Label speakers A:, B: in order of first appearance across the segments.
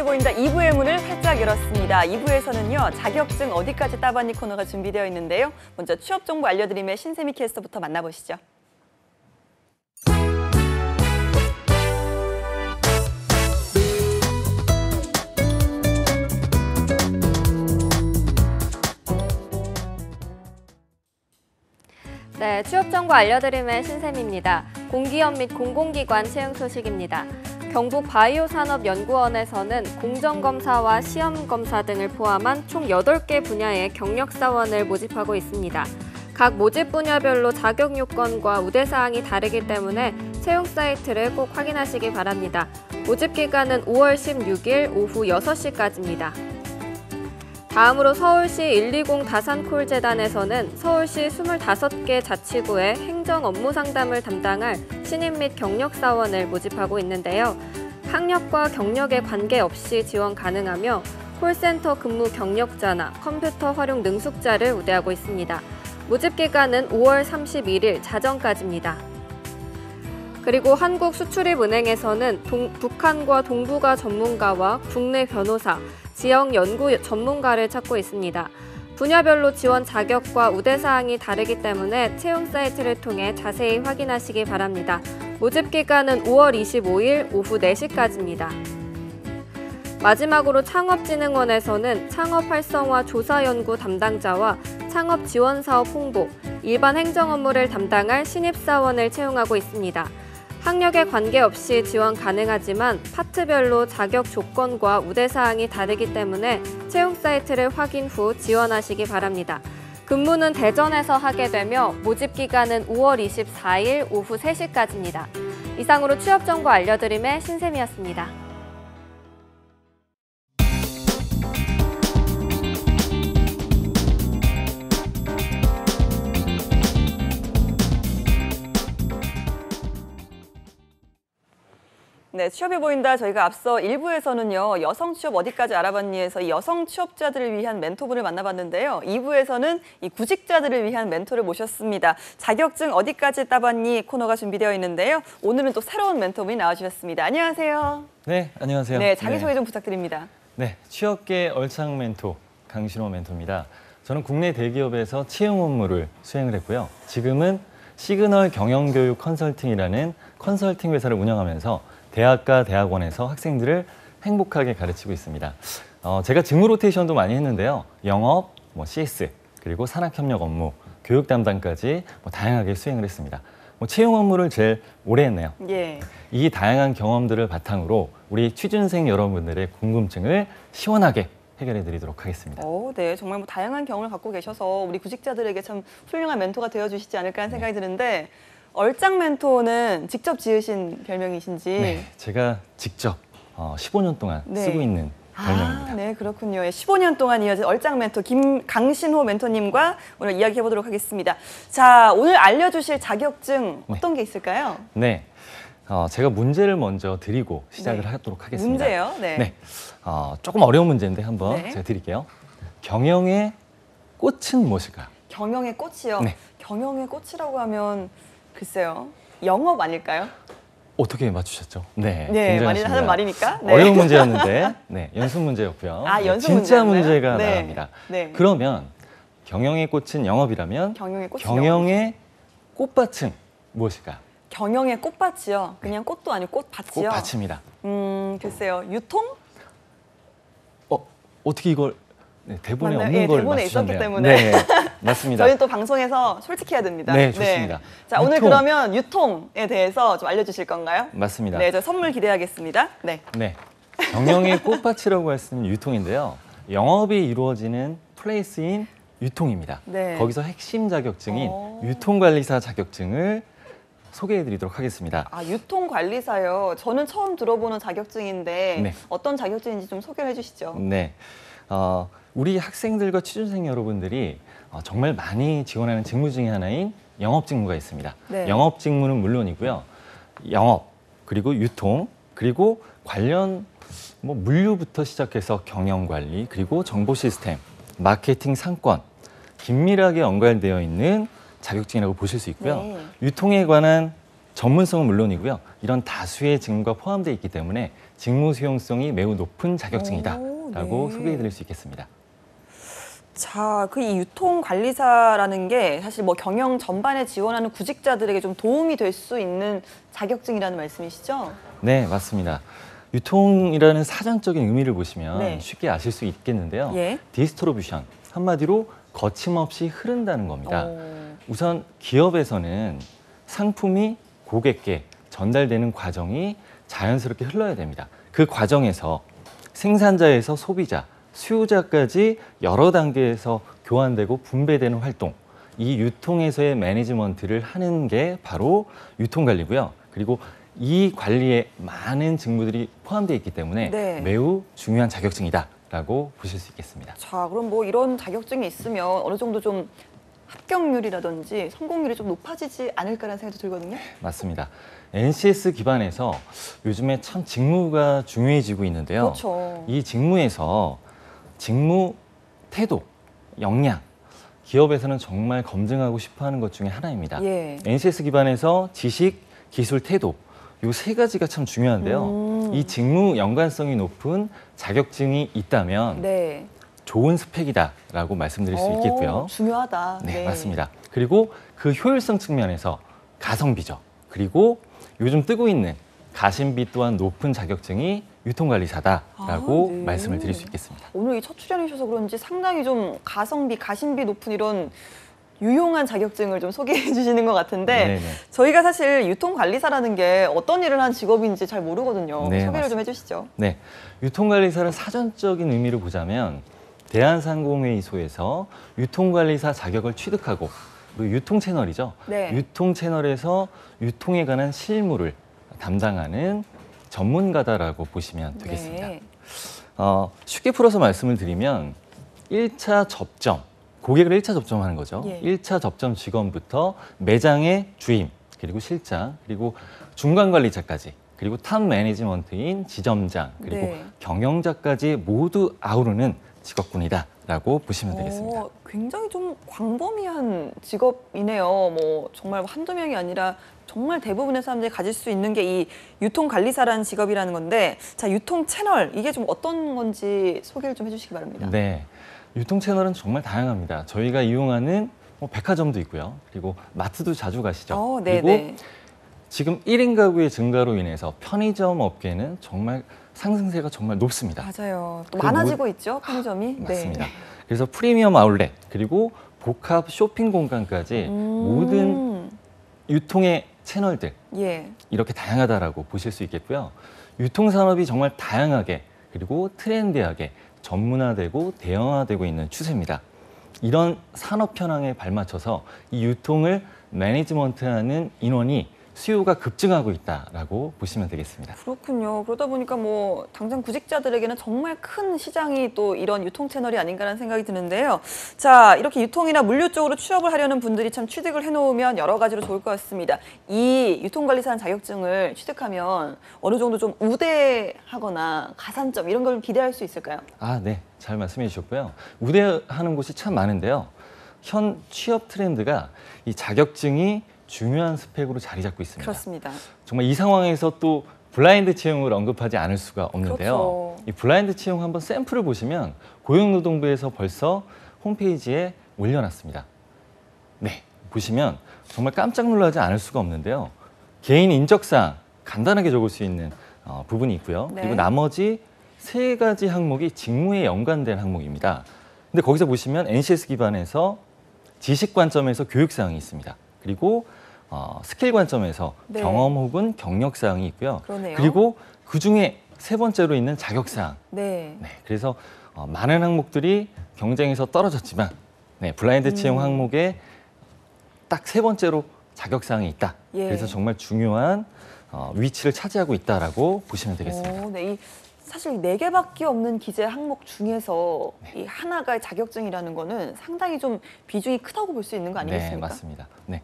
A: 보인다 2부의 문을 활짝 열었습니다. 2부에서는요, 자격증 어디까지 따봤니 코너가 준비되어 있는데요. 먼저 취업 정보 알려드림의 신세미 캐스터부터 만나보시죠.
B: 네, 취업 정보 알려드림의 신샘입니다. 공기업 및 공공기관 채용 소식입니다. 경북 바이오산업연구원에서는 공정검사와 시험검사 등을 포함한 총 8개 분야의 경력사원을 모집하고 있습니다. 각 모집 분야별로 자격 요건과 우대사항이 다르기 때문에 채용 사이트를 꼭 확인하시기 바랍니다. 모집 기간은 5월 16일 오후 6시까지입니다. 다음으로 서울시 120 다산콜재단에서는 서울시 25개 자치구의 행정 업무 상담을 담당할 신입 및 경력사원을 모집하고 있는데요. 학력과 경력에 관계없이 지원 가능하며 콜센터 근무 경력자나 컴퓨터 활용 능숙자를 우대하고 있습니다. 모집 기간은 5월 31일 자정까지입니다. 그리고 한국수출입은행에서는 북한과 동북아 전문가와 국내 변호사, 지역 연구 전문가를 찾고 있습니다. 분야별로 지원 자격과 우대사항이 다르기 때문에 채용 사이트를 통해 자세히 확인하시기 바랍니다. 모집 기간은 5월 25일 오후 4시까지입니다. 마지막으로 창업진흥원에서는 창업 활성화 조사 연구 담당자와 창업 지원 사업 홍보, 일반 행정 업무를 담당할 신입사원을 채용하고 있습니다. 학력에 관계없이 지원 가능하지만 파트별로 자격 조건과 우대사항이 다르기 때문에 채용 사이트를 확인 후 지원하시기 바랍니다. 근무는 대전에서 하게 되며 모집 기간은 5월 24일 오후 3시까지입니다. 이상으로 취업 정보 알려드림의 신샘이었습니다.
A: 네, 취업이 보인다. 저희가 앞서 1부에서는요, 여성 취업 어디까지 알아봤니에서 이 여성 취업자들을 위한 멘토분을 만나봤는데요. 2부에서는 이 구직자들을 위한 멘토를 모셨습니다. 자격증 어디까지 따봤니 코너가 준비되어 있는데요. 오늘은 또 새로운 멘토분이 나와주셨습니다. 안녕하세요.
C: 네, 안녕하세요.
A: 네, 자기소개 좀 부탁드립니다.
C: 네, 취업계 얼창 멘토 강신호 멘토입니다. 저는 국내 대기업에서 채용 업무를 수행을 했고요. 지금은 시그널 경영교육 컨설팅이라는 컨설팅 회사를 운영하면서 대학과 대학원에서 학생들을 행복하게 가르치고 있습니다. 제가 직무 로테이션도 많이 했는데요. 영업, CS, 그리고 산학협력 업무, 교육 담당까지 다양하게 수행을 했습니다. 채용 업무를 제일 오래 했네요.
A: 예.
C: 이 다양한 경험들을 바탕으로 우리 취준생 여러분들의 궁금증을 시원하게 해결해 드리도록 하겠습니다.
A: 네, 정말 다양한 경험을 갖고 계셔서 우리 구직자들에게 참 훌륭한 멘토가 되어주시지 않을까 하는 생각이 드는데, 얼짱 멘토는 직접 지으신 별명이신지?
C: 네, 제가 직접 15년 동안 쓰고 있는 별명입니다.
A: 네, 그렇군요. 15년 동안 이어진 얼짱 멘토 강신호 멘토님과 오늘 이야기해보도록 하겠습니다. 자, 오늘 알려주실 자격증 어떤 게 있을까요?
C: 네, 제가 문제를 먼저 드리고 시작을 하도록 하겠습니다.
A: 문제요?
C: 네. 조금 어려운 문제인데 한번 제가 드릴게요. 경영의 꽃은 무엇일까요?
A: 경영의 꽃이요?
C: 네.
A: 경영의 꽃이라고 하면 글쎄요, 영업 아닐까요?
C: 어떻게 맞추셨죠? 네,
A: 네, 많이 하는 말이니까. 네.
C: 어려운 문제였는데, 네, 연습 문제였고요.
A: 연습
C: 진짜
A: 문제였나요?
C: 문제가
A: 네.
C: 나갑니다.
A: 네.
C: 그러면 경영의 꽃은 영업이라면
A: 경영의
C: 꽃밭은 무엇일까요?
A: 경영의 꽃밭이요? 그냥 꽃도 아니고 꽃밭이요?
C: 꽃밭입니다.
A: 글쎄요, 유통?
C: 어떻게 이걸 대본에
A: 맞나요?
C: 없는 걸
A: 대본에
C: 맞추셨네요.
A: 있었기 때문에.
C: 네, 맞습니다.
A: 저희는 또 방송에서 솔직해야 됩니다.
C: 네, 좋습니다.
A: 자, 오늘 그러면 유통에 대해서 좀 알려주실 건가요?
C: 맞습니다.
A: 네, 저 선물 기대하겠습니다. 네.
C: 경영의 꽃밭이라고 했으면 유통인데요. 영업이 이루어지는 플레이스인 유통입니다.
A: 네.
C: 거기서 핵심 자격증인 유통관리사 자격증을 소개해드리도록 하겠습니다.
A: 유통관리사요. 저는 처음 들어보는 자격증인데 어떤 자격증인지 좀 소개를 해주시죠.
C: 네. 우리 학생들과 취준생 여러분들이 정말 많이 지원하는 직무 중에 하나인 영업 직무가 있습니다.
A: 네.
C: 영업 직무는 물론이고요. 영업, 그리고 유통, 그리고 관련 물류부터 시작해서 경영관리, 그리고 정보 시스템, 마케팅 상권, 긴밀하게 연관되어 있는 자격증이라고 보실 수 있고요. 유통에 관한 전문성은 물론이고요. 이런 다수의 직무가 포함되어 있기 때문에 직무 수용성이 매우 높은 자격증이다라고
A: 네.
C: 소개해드릴 수 있겠습니다.
A: 자, 그 이 유통관리사라는 게 사실 뭐 경영 전반에 지원하는 구직자들에게 좀 도움이 될 수 있는 자격증이라는 말씀이시죠?
C: 네, 맞습니다. 유통이라는 사전적인 의미를 보시면
A: 네.
C: 쉽게 아실 수 있겠는데요.
A: 예.
C: 디스트리뷰션, 한마디로 거침없이 흐른다는 겁니다. 우선 기업에서는 상품이 고객께 전달되는 과정이 자연스럽게 흘러야 됩니다. 그 과정에서 생산자에서 소비자, 수요자까지 여러 단계에서 교환되고 분배되는 활동, 이 유통에서의 매니지먼트를 하는 게 바로 유통관리고요. 그리고 이 관리에 많은 직무들이 포함되어 있기 때문에
A: 네.
C: 매우 중요한 자격증이다라고 보실 수 있겠습니다.
A: 자, 그럼 뭐 이런 자격증이 있으면 어느 정도 좀 합격률이라든지 성공률이 좀 높아지지 않을까라는 생각도 들거든요.
C: 맞습니다. NCS 기반에서 요즘에 참 직무가 중요해지고 있는데요.
A: 그렇죠.
C: 이 직무에서 직무 태도, 역량, 기업에서는 정말 검증하고 싶어하는 것 중에 하나입니다.
A: 예.
C: NCS 기반에서 지식, 기술, 태도 이 세 가지가 참 중요한데요. 이 직무 연관성이 높은 자격증이 있다면
A: 네.
C: 좋은 스펙이다라고 말씀드릴 수 있겠고요.
A: 중요하다.
C: 네, 맞습니다. 그리고 그 효율성 측면에서 가성비죠. 그리고 요즘 뜨고 있는 가심비 또한 높은 자격증이 유통관리사다라고
A: 네.
C: 말씀을 드릴 수 있겠습니다.
A: 오늘 이 첫 출연이셔서 그런지 상당히 좀 가성비, 가심비 높은 이런 유용한 자격증을 좀 소개해 주시는 것 같은데
C: 네네.
A: 저희가 사실 유통관리사라는 게 어떤 일을 한 직업인지 잘 모르거든요.
C: 네,
A: 소개를 좀
C: 맞습니다.
A: 해주시죠.
C: 네, 유통관리사를 사전적인 의미로 보자면 대한상공회의소에서 유통관리사 자격을 취득하고 그리고 유통채널이죠.
A: 네.
C: 유통채널에서 유통에 관한 실무를 담당하는 전문가다라고 보시면 되겠습니다.
A: 네.
C: 쉽게 풀어서 말씀을 드리면 1차 접점, 고객을 1차 접점하는 거죠.
A: 예.
C: 1차 접점 직원부터 매장의 주임, 그리고 실장, 그리고 중간관리자까지, 그리고 탑 매니지먼트인 지점장, 그리고
A: 네.
C: 경영자까지 모두 아우르는 직업군이다라고 보시면 되겠습니다.
A: 굉장히 좀 광범위한 직업이네요. 뭐 정말 한두 명이 아니라 정말 대부분의 사람들이 가질 수 있는 게 이 유통관리사라는 직업이라는 건데 자, 유통 채널 이게 좀 어떤 건지 소개를 좀 해주시기 바랍니다.
C: 네, 유통 채널은 정말 다양합니다. 저희가 이용하는 백화점도 있고요. 그리고 마트도 자주 가시죠. 그리고
A: 네네.
C: 지금 1인 가구의 증가로 인해서 편의점 업계는 정말 상승세가 정말 높습니다.
A: 맞아요. 또
C: 그
A: 많아지고 있죠, 편의점이.
C: 맞습니다.
A: 네.
C: 그래서 프리미엄 아울렛 그리고 복합 쇼핑 공간까지 모든 유통의 채널들
A: 예.
C: 이렇게 다양하다라고 보실 수 있겠고요. 유통 산업이 정말 다양하게 그리고 트렌디하게 전문화되고 대형화되고 있는 추세입니다. 이런 산업 현황에 발맞춰서 이 유통을 매니지먼트하는 인원이 수요가 급증하고 있다라고 보시면 되겠습니다.
A: 그렇군요. 그러다 보니까 뭐 당장 구직자들에게는 정말 큰 시장이 또 이런 유통 채널이 아닌가라는 생각이 드는데요. 자, 이렇게 유통이나 물류 쪽으로 취업을 하려는 분들이 참 취득을 해놓으면 여러 가지로 좋을 것 같습니다. 이 유통관리사 자격증을 취득하면 어느 정도 좀 우대하거나 가산점 이런 걸 기대할 수 있을까요?
C: 네. 잘 말씀해 주셨고요. 우대하는 곳이 참 많은데요. 현 취업 트렌드가 이 자격증이 중요한 스펙으로 자리 잡고 있습니다.
A: 그렇습니다.
C: 정말 이 상황에서 또 블라인드 채용을 언급하지 않을 수가 없는데요.
A: 그렇죠.
C: 이 블라인드 채용 한번 샘플을 보시면 고용노동부에서 벌써 홈페이지에 올려놨습니다. 네, 보시면 정말 깜짝 놀라지 않을 수가 없는데요. 개인 인적사항 간단하게 적을 수 있는 부분이 있고요.
A: 네.
C: 그리고 나머지 3가지 항목이 직무에 연관된 항목입니다. 근데 거기서 보시면 NCS 기반에서 지식 관점에서 교육 사항이 있습니다. 그리고 스킬 관점에서
A: 네.
C: 경험 혹은 경력 사항이 있고요.
A: 그러네요.
C: 그리고 그 중에 3번째로 있는 자격 사항.
A: 네.
C: 네, 그래서 많은 항목들이 경쟁에서 떨어졌지만 블라인드 채용 항목에 딱 3번째로 자격 사항이 있다.
A: 예.
C: 그래서 정말 중요한 위치를 차지하고 있다라고 보시면 되겠습니다.
A: 네. 사실 4개밖에 없는 기재 항목 중에서 이 하나가 자격증이라는 거는 상당히 좀 비중이 크다고 볼 수 있는 거 아니겠습니까?
C: 네, 맞습니다. 네.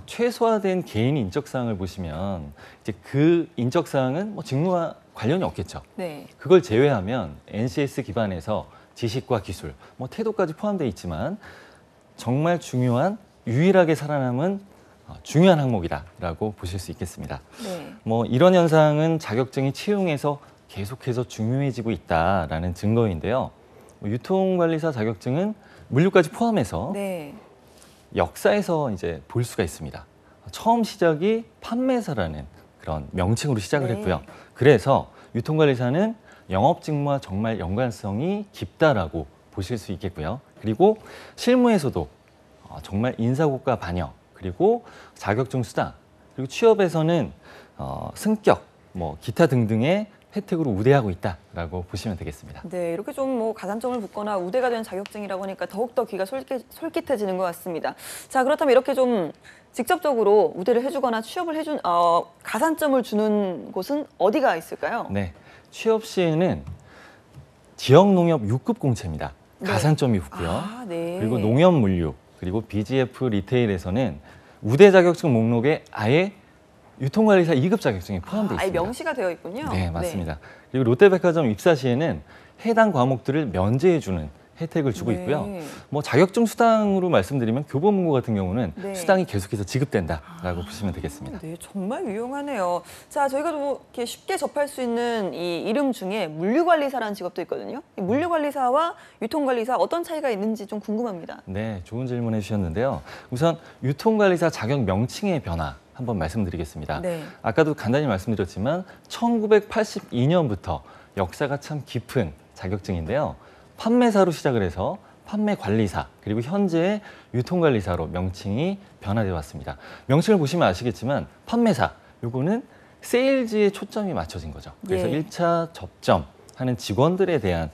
C: 최소화된 개인 인적사항을 보시면 이제 그 인적사항은 뭐 직무와 관련이 없겠죠.
A: 네.
C: 그걸 제외하면 NCS 기반에서 지식과 기술, 뭐 태도까지 포함되어 있지만 정말 중요한 유일하게 살아남은 중요한 항목이다라고 보실 수 있겠습니다.
A: 네.
C: 뭐 이런 현상은 자격증이 채용에서 계속해서 중요해지고 있다라는 증거인데요. 유통관리사 자격증은 물류까지 포함해서
A: 네.
C: 역사에서 이제 볼 수가 있습니다. 처음 시작이 판매사라는 그런 명칭으로 시작을
A: 네.
C: 했고요. 그래서 유통관리사는 영업 직무와 정말 연관성이 깊다라고 보실 수 있겠고요. 그리고 실무에서도 정말 인사고과 반영, 그리고 자격증 수당, 그리고 취업에서는 승격, 뭐 기타 등등의 혜택으로 우대하고 있다라고 보시면 되겠습니다.
A: 네, 이렇게 좀 뭐 가산점을 붙거나 우대가 된 자격증이라고 하니까 더욱더 귀가 솔깃해지는 것 같습니다. 자, 그렇다면 이렇게 좀 직접적으로 우대를 해주거나 취업을 가산점을 주는 곳은 어디가 있을까요?
C: 네, 취업 시에는 지역농협 6급 공채입니다.
A: 네.
C: 가산점이 붙고요.
A: 아, 네.
C: 그리고 농협 물류, 그리고 BGF 리테일에서는 우대 자격증 목록에 아예 유통관리사 2급 자격증이 포함되어
A: 아예
C: 있습니다.
A: 명시가 되어 있군요.
C: 네, 맞습니다. 그리고 롯데백화점 입사 시에는 해당 과목들을 면제해주는 혜택을 주고
A: 네.
C: 있고요. 뭐 자격증 수당으로 말씀드리면 교보문고 같은 경우는
A: 네.
C: 수당이 계속해서 지급된다라고 보시면 되겠습니다.
A: 네, 정말 유용하네요. 자, 저희가 뭐 이렇게 쉽게 접할 수 있는 이 이름 중에 물류관리사라는 직업도 있거든요. 이 물류관리사와 유통관리사 어떤 차이가 있는지 좀 궁금합니다.
C: 네, 좋은 질문 해주셨는데요. 우선 유통관리사 자격 명칭의 변화 한번 말씀드리겠습니다.
A: 네.
C: 아까도 간단히 말씀드렸지만 1982년부터 역사가 참 깊은 자격증인데요. 판매사로 시작을 해서 판매관리사, 그리고 현재의 유통관리사로 명칭이 변화되어 왔습니다. 명칭을 보시면 아시겠지만 판매사, 요거는 세일즈에 초점이 맞춰진 거죠. 그래서
A: 예.
C: 1차 접점하는 직원들에 대한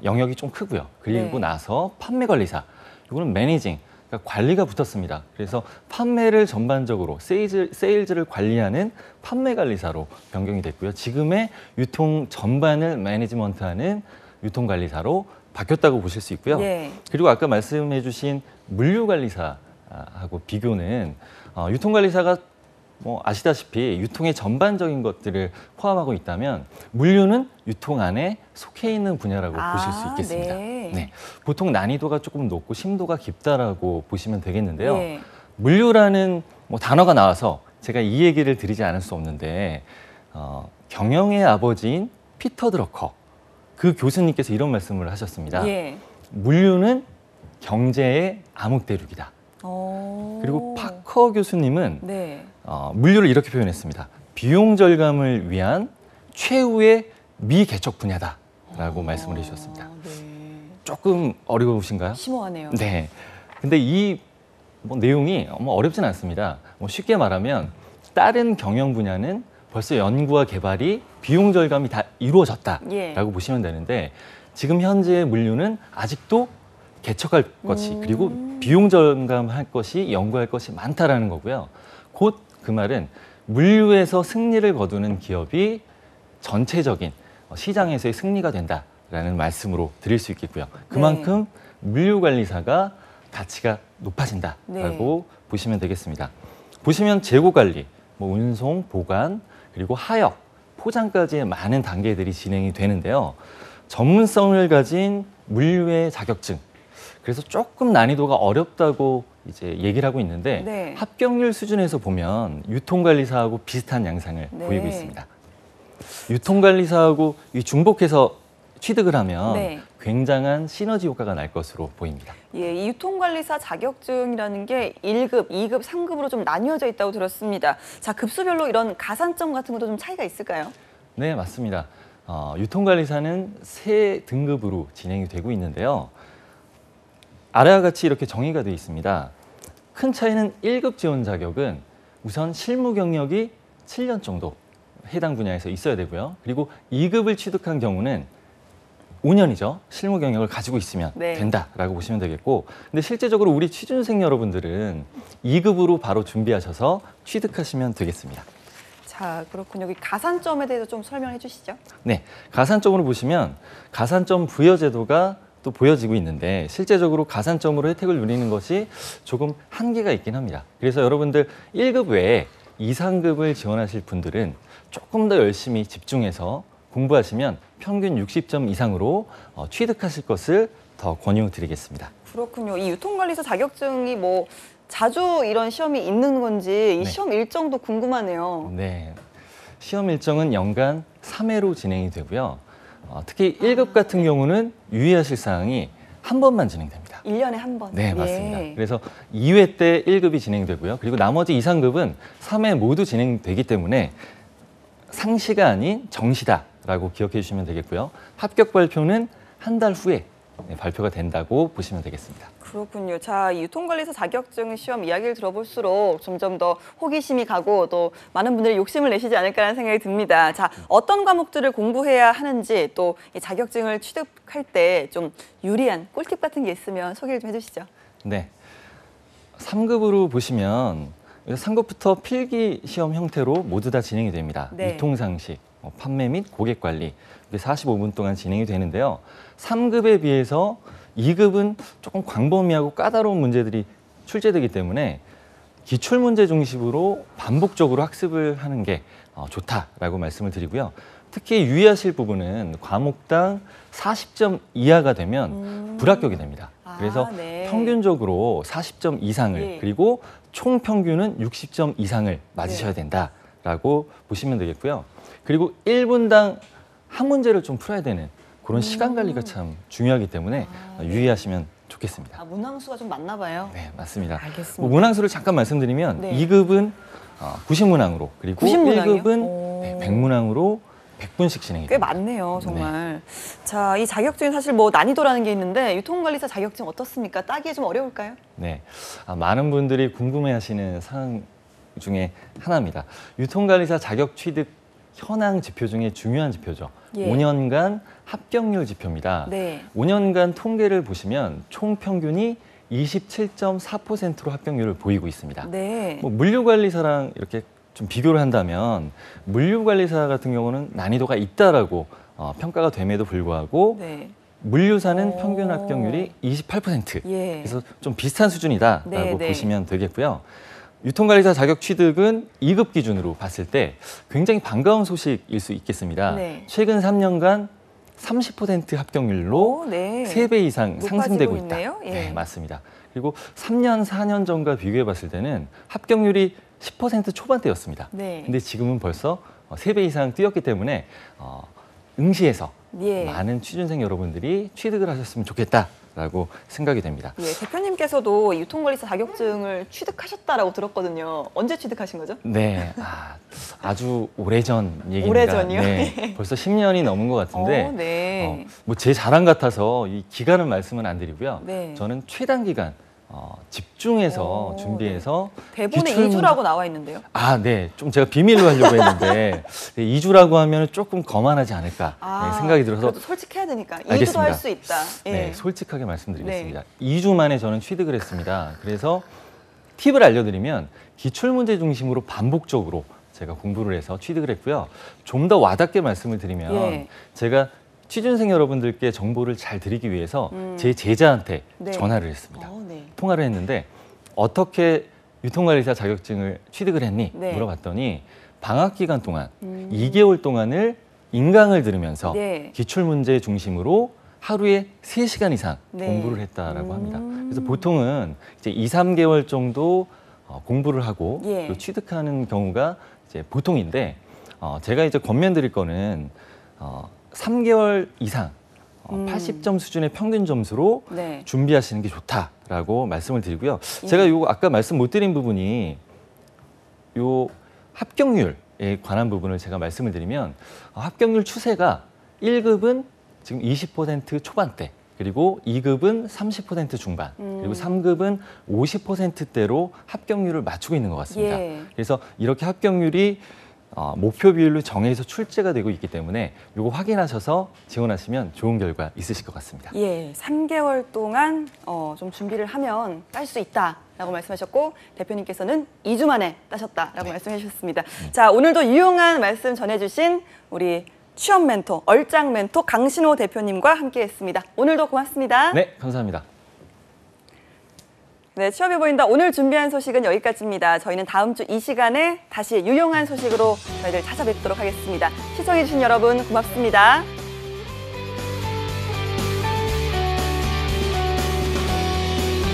C: 영역이 좀 크고요. 그리고
A: 네.
C: 나서 판매관리사, 요거는 매니징, 그러니까 관리가 붙었습니다. 그래서 판매를 전반적으로 세일즈를 관리하는 판매관리사로 변경이 됐고요. 지금의 유통 전반을 매니지먼트하는 유통관리사로 바뀌었다고 보실 수 있고요.
A: 네.
C: 그리고 아까 말씀해주신 물류관리사하고 비교는 유통관리사가 뭐 아시다시피 유통의 전반적인 것들을 포함하고 있다면 물류는 유통 안에 속해 있는 분야라고 보실 수 있겠습니다.
A: 네.
C: 보통 난이도가 조금 높고 심도가 깊다라고 보시면 되겠는데요.
A: 네.
C: 물류라는 뭐 단어가 나와서 제가 이 얘기를 드리지 않을 수 없는데 경영의 아버지인 피터 드러커 그 교수님께서 이런 말씀을 하셨습니다.
A: 예.
C: 물류는 경제의 암흑대륙이다. 그리고 파커 교수님은
A: 네.
C: 물류를 이렇게 표현했습니다. 비용 절감을 위한 최후의 미개척 분야다라고 말씀을 해주셨습니다.
A: 네.
C: 조금 어려우신가요?
A: 심오하네요.
C: 네. 근데 이 내용이 어렵진 않습니다. 쉽게 말하면 다른 경영 분야는 벌써 연구와 개발이 비용 절감이 다 이루어졌다라고
A: 예.
C: 보시면 되는데 지금 현재의 물류는 아직도 개척할 것이 그리고 비용 절감할 것이 연구할 것이 많다라는 거고요. 곧 그 말은 물류에서 승리를 거두는 기업이 전체적인 시장에서의 승리가 된다라는 말씀으로 드릴 수 있겠고요. 그만큼 물류관리사가 가치가 높아진다라고 보시면 되겠습니다. 보시면 재고관리, 운송, 보관, 그리고 하역, 포장까지의 많은 단계들이 진행이 되는데요. 전문성을 가진 물류의 자격증. 그래서 조금 난이도가 어렵다고 이제 얘기를 하고 있는데
A: 네.
C: 합격률 수준에서 보면 유통관리사하고 비슷한 양상을
A: 네.
C: 보이고 있습니다. 유통관리사하고 중복해서 취득을 하면
A: 네.
C: 굉장한 시너지 효과가 날 것으로 보입니다.
A: 예, 이 유통관리사 자격증이라는 게 1급, 2급, 3급으로 좀 나뉘어져 있다고 들었습니다. 자, 급수별로 이런 가산점 같은 것도 좀 차이가 있을까요?
C: 네, 맞습니다. 유통관리사는 3등급으로 진행이 되고 있는데요. 아래와 같이 이렇게 정의가 되어 있습니다. 큰 차이는 1급 지원 자격은 우선 실무 경력이 7년 정도 해당 분야에서 있어야 되고요. 그리고 2급을 취득한 경우는 5년이죠. 실무 경력을 가지고 있으면
A: 네.
C: 된다라고 보시면 되겠고, 근데 실제적으로 우리 취준생 여러분들은 2급으로 바로 준비하셔서 취득하시면 되겠습니다.
A: 자, 그렇군요. 여기 가산점에 대해서 좀 설명해 주시죠.
C: 네, 가산점으로 보시면 가산점 부여 제도가 또 보여지고 있는데 실제적으로 가산점으로 혜택을 누리는 것이 조금 한계가 있긴 합니다. 그래서 여러분들 1급 외에 2, 3급을 지원하실 분들은 조금 더 열심히 집중해서 공부하시면 평균 60점 이상으로 취득하실 것을 더 권유드리겠습니다.
A: 그렇군요. 이 유통관리사 자격증이 뭐 자주 이런 시험이 있는 건지 이
C: 네.
A: 시험 일정도 궁금하네요.
C: 네. 시험 일정은 연간 3회로 진행이 되고요. 특히 1급 같은 경우는 유의하실 사항이 한 번만 진행됩니다.
A: 1년에 한 번.
C: 네,
A: 예.
C: 맞습니다. 그래서 2회 때 1급이 진행되고요. 그리고 나머지 2, 3급은 3회 모두 진행되기 때문에 상시가 아닌 정시다라고 기억해 주시면 되겠고요. 합격 발표는 한 달 후에 발표가 된다고 보시면 되겠습니다.
A: 그렇군요. 자, 이 유통관리사 자격증 시험 이야기를 들어볼수록 점점 더 호기심이 가고 또 많은 분들이 욕심을 내시지 않을까라는 생각이 듭니다. 자, 어떤 과목들을 공부해야 하는지 또 이 자격증을 취득할 때 좀 유리한 꿀팁 같은 게 있으면 소개를 좀 해주시죠.
C: 네. 3급으로 보시면 3급부터 필기 시험 형태로 모두 다 진행이 됩니다.
A: 네.
C: 유통상식, 판매 및 고객관리 45분 동안 진행이 되는데요. 3급에 비해서 2급은 조금 광범위하고 까다로운 문제들이 출제되기 때문에 기출문제 중심으로 반복적으로 학습을 하는 게 좋다라고 말씀을 드리고요. 특히 유의하실 부분은 과목당 40점 이하가 되면 불합격이 됩니다. 그래서
A: 네.
C: 평균적으로 40점 이상을
A: 예.
C: 그리고 총 평균은 60점 이상을 맞으셔야 된다라고 보시면 되겠고요. 그리고 1분당 한 문제를 좀 풀어야 되는 그런 시간 관리가 참 중요하기 때문에 유의하시면 좋겠습니다.
A: 아, 문항수가 좀 많나 봐요.
C: 네, 맞습니다.
A: 알겠습니다.
C: 문항수를 잠깐 말씀드리면
A: 네.
C: 2급은 90문항으로 그리고
A: 90문항이요?
C: 1급은 100문항으로 100분씩 진행이
A: 꽤
C: 됩니다.
A: 많네요, 정말. 자, 이 자격증이 사실 뭐 난이도라는 게 있는데 유통관리사 자격증 어떻습니까? 따기에 좀 어려울까요?
C: 네, 많은 분들이 궁금해하시는 사항 중에 하나입니다. 유통관리사 자격 취득 현황 지표 중에 중요한 지표죠.
A: 예.
C: 5년간 합격률 지표입니다.
A: 네.
C: 5년간 통계를 보시면 총 평균이 27.4%로 합격률을 보이고 있습니다.
A: 네.
C: 뭐 물류관리사랑 이렇게 좀 비교를 한다면 물류관리사 같은 경우는 난이도가 있다라고 평가가 됨에도 불구하고
A: 네.
C: 물류사는 평균 합격률이 28%.
A: 예.
C: 그래서 좀 비슷한 수준이다라고
A: 네, 네.
C: 보시면 되겠고요. 유통관리사 자격 취득은 2급 기준으로 봤을 때 굉장히 반가운 소식일 수 있겠습니다.
A: 네.
C: 최근 3년간 30% 합격률로
A: 오, 네.
C: 3배 이상
A: 높아지고
C: 상승되고 있다.
A: 있네요. 예.
C: 네, 맞습니다. 그리고 3년, 4년 전과 비교해 봤을 때는 합격률이 10% 초반대였습니다.
A: 네.
C: 근데 지금은 벌써 3배 이상 뛰었기 때문에 응시에서
A: 예.
C: 많은 취준생 여러분들이 취득을 하셨으면 좋겠다라고 생각이 됩니다.
A: 예, 대표님께서도 유통관리사 자격증을 취득하셨다라고 들었거든요. 언제 취득하신 거죠?
C: 네, 아주 오래전 얘기입니다.
A: 오래전이요?
C: 네, 벌써 10년이 넘은 것 같은데
A: 네.
C: 뭐 제 자랑 같아서 이 기간은 말씀은 안 드리고요.
A: 네.
C: 저는 최단 기간 집중해서
A: 오,
C: 준비해서
A: 대본에
C: 기출
A: 2주라고 나와 있는데요.
C: 네. 좀 제가 비밀로 하려고 했는데 2주라고 하면 조금 거만하지 않을까 생각이 들어서
A: 그래도 솔직해야 되니까 2주도
C: 알겠습니다.
A: 할 수 있다. 예.
C: 네, 솔직하게 말씀드리겠습니다. 2주 만에 저는 취득을 했습니다. 그래서 팁을 알려드리면 기출문제 중심으로 반복적으로 제가 공부를 해서 취득을 했고요. 좀 더 와닿게 말씀을 드리면
A: 예.
C: 제가 취준생 여러분들께 정보를 잘 드리기 위해서 제 제자한테
A: 네.
C: 전화를 했습니다.
A: 네.
C: 통화를 했는데 어떻게 유통관리사 자격증을 취득을 했니?
A: 네.
C: 물어봤더니 방학 기간 동안 2개월 동안을 인강을 들으면서
A: 네.
C: 기출문제 중심으로 하루에 3시간 이상
A: 네.
C: 공부를 했다라고 합니다. 그래서 보통은 이제 2, 3개월 정도 공부를 하고
A: 예.
C: 또 취득하는 경우가 이제 보통인데 제가 이제 권면드릴 거는 3개월 이상 80점 수준의 평균 점수로
A: 네.
C: 준비하시는 게 좋다라고 말씀을 드리고요. 제가 요 아까 말씀 못 드린 부분이 요 합격률에 관한 부분을 제가 말씀을 드리면 합격률 추세가 1급은 지금 20% 초반대, 그리고 2급은 30% 중반, 그리고 3급은 50%대로 합격률을 맞추고 있는 것 같습니다.
A: 예.
C: 그래서 이렇게 합격률이 목표 비율로 정해서 출제가 되고 있기 때문에 이거 확인하셔서 지원하시면 좋은 결과 있으실 것 같습니다.
A: 예, 3개월 동안 좀 준비를 하면 딸 수 있다라고 말씀하셨고 대표님께서는 2주 만에 따셨다라고 말씀해 주셨습니다. 자, 오늘도 유용한 말씀 전해주신 우리 취업 멘토, 얼짱 멘토 강신호 대표님과 함께했습니다. 오늘도 고맙습니다.
C: 네, 감사합니다.
A: 네, 취업이 보인다. 오늘 준비한 소식은 여기까지입니다. 저희는 다음 주 이 시간에 다시 유용한 소식으로 저희들 찾아뵙도록 하겠습니다. 시청해주신 여러분 고맙습니다.